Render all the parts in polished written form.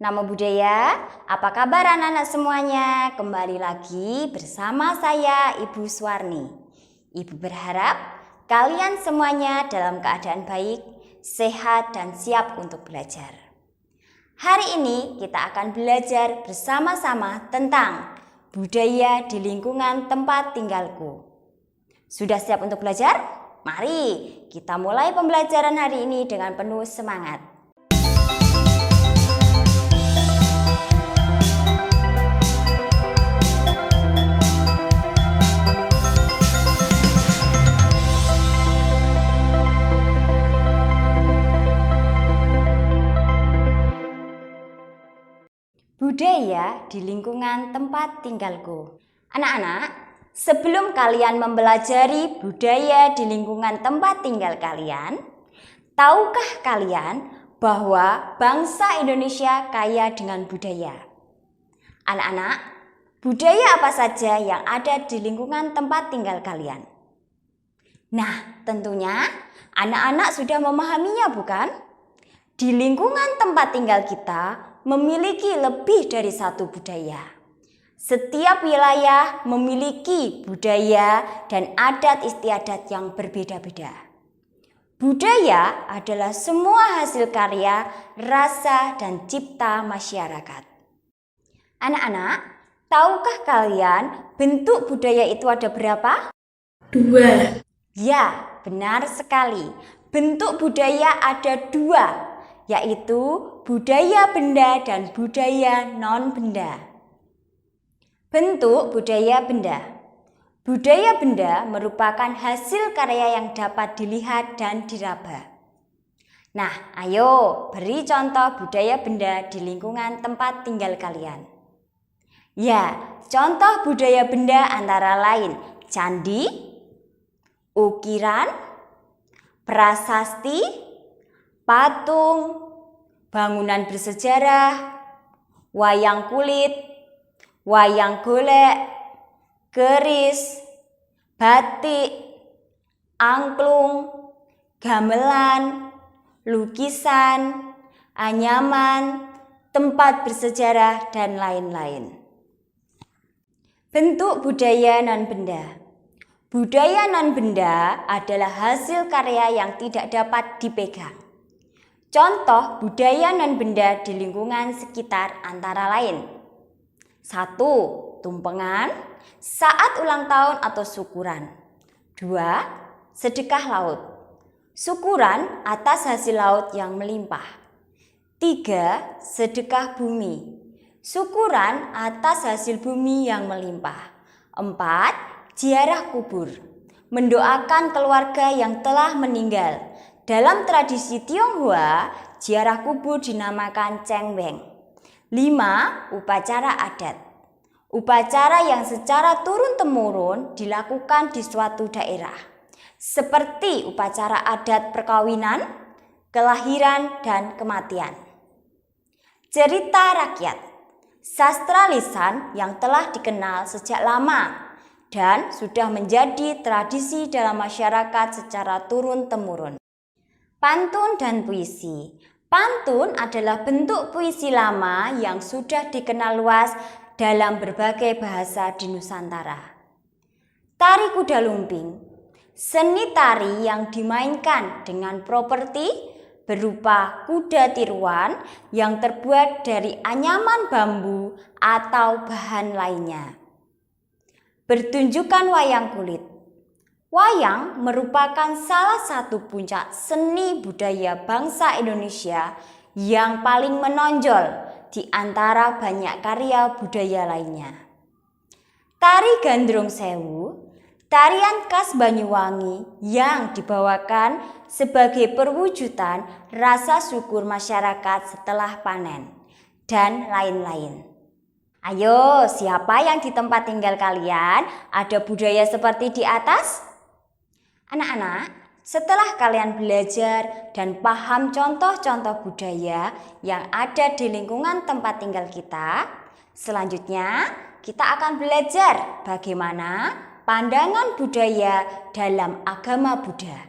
Namo Buddhaya, apa kabar anak-anak semuanya? Kembali lagi bersama saya Ibu Suwarni. Ibu berharap kalian semuanya dalam keadaan baik, sehat dan siap untuk belajar. Hari ini kita akan belajar bersama-sama tentang budaya di lingkungan tempat tinggalku. Sudah siap untuk belajar? Mari kita mulai pembelajaran hari ini dengan penuh semangat. Budaya di lingkungan tempat tinggalku. Anak-anak, sebelum kalian mempelajari budaya di lingkungan tempat tinggal kalian, tahukah kalian bahwa bangsa Indonesia kaya dengan budaya? Anak-anak, budaya apa saja yang ada di lingkungan tempat tinggal kalian? Nah, tentunya anak-anak sudah memahaminya, bukan? Di lingkungan tempat tinggal kita memiliki lebih dari satu budaya. Setiap wilayah memiliki budaya dan adat istiadat yang berbeda-beda. Budaya adalah semua hasil karya, rasa, dan cipta masyarakat. Anak-anak, tahukah kalian bentuk budaya itu ada berapa? 2. Ya, benar sekali. Bentuk budaya ada 2. Yaitu budaya benda dan budaya non-benda. Bentuk budaya benda. Budaya benda merupakan hasil karya yang dapat dilihat dan diraba. Nah, ayo beri contoh budaya benda di lingkungan tempat tinggal kalian. Ya, contoh budaya benda antara lain candi, ukiran, prasasti, patung, bangunan bersejarah, wayang kulit, wayang golek, keris, batik, angklung, gamelan, lukisan, anyaman, tempat bersejarah, dan lain-lain. Bentuk budaya non-benda. Budaya non-benda adalah hasil karya yang tidak dapat dipegang. Contoh budaya non-benda di lingkungan sekitar antara lain. 1. Tumpengan saat ulang tahun atau syukuran. 2. Sedekah laut. Syukuran atas hasil laut yang melimpah. 3. Sedekah bumi. Syukuran atas hasil bumi yang melimpah. 4. Ziarah kubur. Mendoakan keluarga yang telah meninggal. Dalam tradisi Tionghoa, ziarah kubur dinamakan cengbeng. 5. Upacara adat. Upacara yang secara turun-temurun dilakukan di suatu daerah, seperti upacara adat perkawinan, kelahiran, dan kematian. Cerita rakyat. Sastra lisan yang telah dikenal sejak lama dan sudah menjadi tradisi dalam masyarakat secara turun-temurun. Pantun dan puisi. Pantun adalah bentuk puisi lama yang sudah dikenal luas dalam berbagai bahasa di Nusantara. Tari kuda lumping. Seni tari yang dimainkan dengan properti berupa kuda tiruan yang terbuat dari anyaman bambu atau bahan lainnya. Pertunjukan wayang kulit. Wayang merupakan salah satu puncak seni budaya bangsa Indonesia yang paling menonjol di antara banyak karya budaya lainnya. Tari Gandrung Sewu, tarian khas Banyuwangi yang dibawakan sebagai perwujudan rasa syukur masyarakat setelah panen, dan lain-lain. Ayo, siapa yang di tempat tinggal kalian ada budaya seperti di atas? Anak-anak, setelah kalian belajar dan paham contoh-contoh budaya yang ada di lingkungan tempat tinggal kita, selanjutnya kita akan belajar bagaimana pandangan budaya dalam agama Buddha.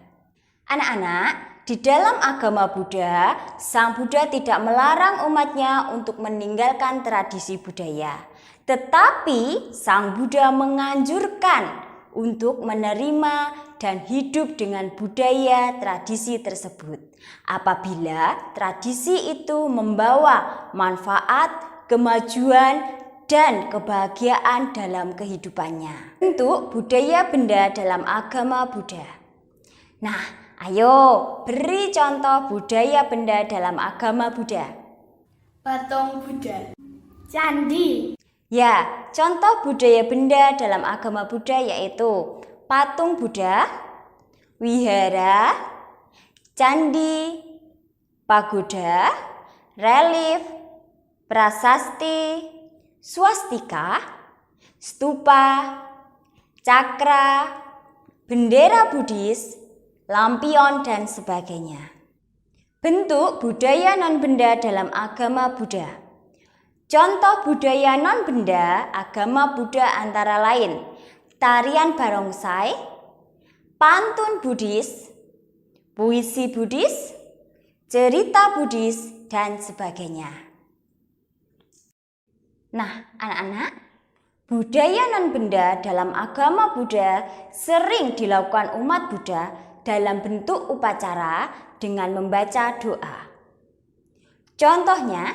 Anak-anak, di dalam agama Buddha, Sang Buddha tidak melarang umatnya untuk meninggalkan tradisi budaya. Tetapi Sang Buddha menganjurkan untuk menerima dan hidup dengan budaya tradisi tersebut. Apabila tradisi itu membawa manfaat, kemajuan, dan kebahagiaan dalam kehidupannya. Bentuk budaya benda dalam agama Buddha. Nah, ayo beri contoh budaya benda dalam agama Buddha. Patung Buddha, candi. Ya, contoh budaya benda dalam agama Buddha yaitu patung Buddha, wihara, candi, pagoda, relief, prasasti, swastika, stupa, cakra, bendera Buddhis, lampion, dan sebagainya. Bentuk budaya non-benda dalam agama Buddha. Contoh budaya non-benda agama Buddha antara lain tarian barongsai, pantun Buddhis, puisi Buddhis, cerita Buddhis, dan sebagainya. Nah, anak-anak, budaya non-benda dalam agama Buddha sering dilakukan umat Buddha dalam bentuk upacara dengan membaca doa. Contohnya,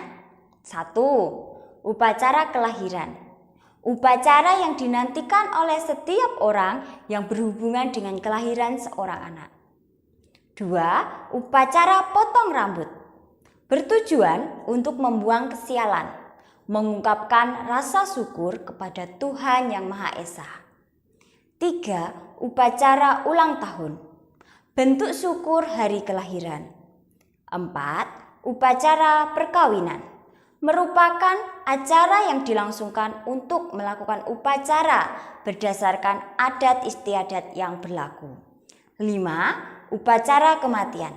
1. Upacara kelahiran. Upacara yang dinantikan oleh setiap orang yang berhubungan dengan kelahiran seorang anak. 2. Upacara potong rambut. Bertujuan untuk membuang kesialan, mengungkapkan rasa syukur kepada Tuhan Yang Maha Esa. 3. Upacara ulang tahun. Bentuk syukur hari kelahiran. 4. Upacara perkawinan. Merupakan acara yang dilangsungkan untuk melakukan upacara berdasarkan adat istiadat yang berlaku. 5. Upacara kematian.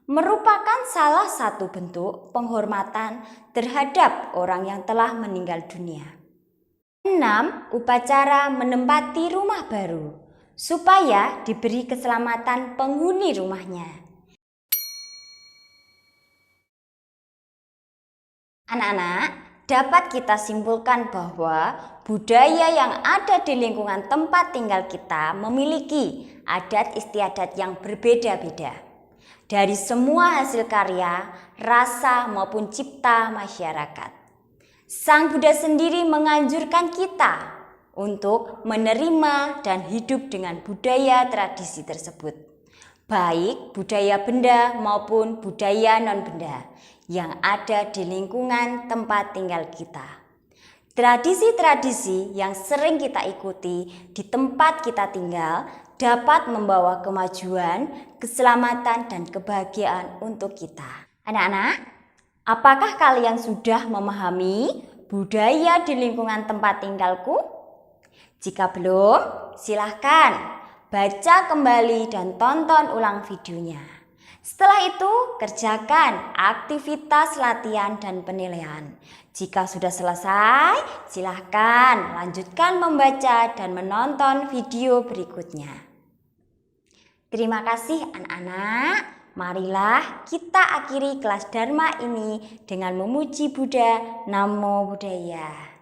Merupakan salah satu bentuk penghormatan terhadap orang yang telah meninggal dunia. 6. Upacara menempati rumah baru supaya diberi keselamatan penghuni rumahnya. Anak-anak, dapat kita simpulkan bahwa budaya yang ada di lingkungan tempat tinggal kita memiliki adat istiadat yang berbeda-beda. Dari semua hasil karya, rasa maupun cipta masyarakat. Sang Buddha sendiri menganjurkan kita untuk menerima dan hidup dengan budaya tradisi tersebut. Baik budaya benda maupun budaya non-benda yang ada di lingkungan tempat tinggal kita. Tradisi-tradisi yang sering kita ikuti di tempat kita tinggal dapat membawa kemajuan, keselamatan, dan kebahagiaan untuk kita. Anak-anak, apakah kalian sudah memahami budaya di lingkungan tempat tinggalku? Jika belum, silahkan baca kembali dan tonton ulang videonya. Setelah itu, kerjakan aktivitas latihan dan penilaian. Jika sudah selesai, silahkan lanjutkan membaca dan menonton video berikutnya. Terima kasih anak-anak. Marilah kita akhiri kelas Dharma ini dengan memuji Buddha. Namo Buddhaya.